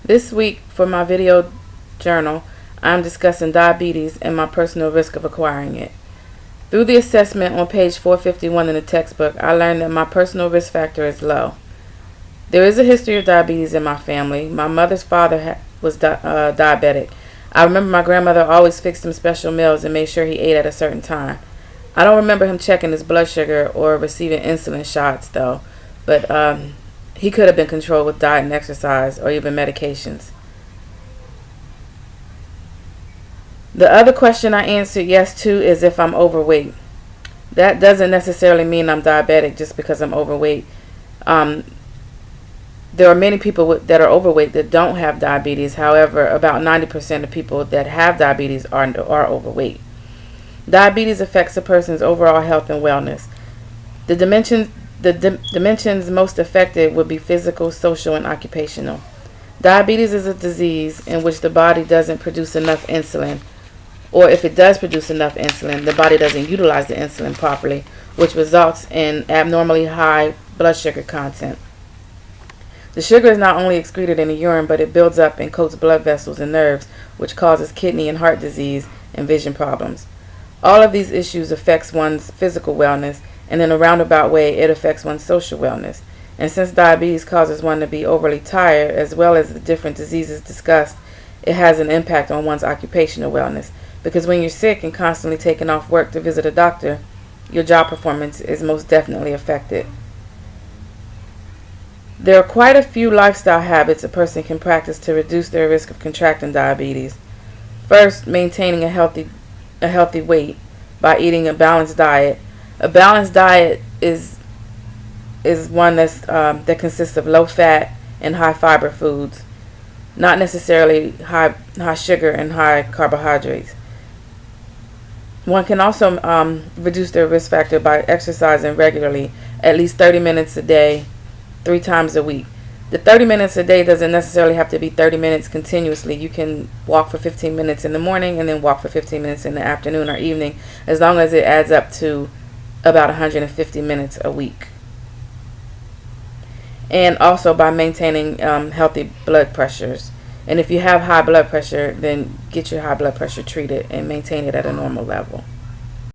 This week, for my video journal, I'm discussing diabetes and my personal risk of acquiring it. Through the assessment on page 451 in the textbook, I learned that my personal risk factor is low. There is a history of diabetes in my family. My mother's father was diabetic. I remember my grandmother always fixed him special meals and made sure he ate at a certain time. I don't remember him checking his blood sugar or receiving insulin shots, though, but he could have been controlled with diet and exercise or even medications. The other question I answered yes to is if I'm overweight. That doesn't necessarily mean I'm diabetic just because I'm overweight. There are many people that are overweight that don't have diabetes. However, about 90% of people that have diabetes are overweight. Diabetes affects a person's overall health and wellness. The dimensions most affected would be physical, social, and occupational. Diabetes is a disease in which the body doesn't produce enough insulin, or if it does produce enough insulin, the body doesn't utilize the insulin properly, which results in abnormally high blood sugar content. The sugar is not only excreted in the urine, but it builds up and coats blood vessels and nerves, which causes kidney and heart disease and vision problems. All of these issues affects one's physical wellness, and in a roundabout way, it affects one's social wellness. And since diabetes causes one to be overly tired, as well as the different diseases discussed, it has an impact on one's occupational wellness. Because when you're sick and constantly taking off work to visit a doctor, your job performance is most definitely affected. There are quite a few lifestyle habits a person can practice to reduce their risk of contracting diabetes. First, maintaining a healthy weight by eating a balanced diet. A balanced diet is one that consists of low fat and high fiber foods, not necessarily high sugar and high carbohydrates. One can also reduce their risk factor by exercising regularly, at least 30 minutes a day, 3 times a week. The 30 minutes a day doesn't necessarily have to be 30 minutes continuously. You can walk for 15 minutes in the morning and then walk for 15 minutes in the afternoon or evening, as long as it adds up to about 150 minutes a week. And also by maintaining healthy blood pressures. And if you have high blood pressure, then get your high blood pressure treated and maintain it at a normal level.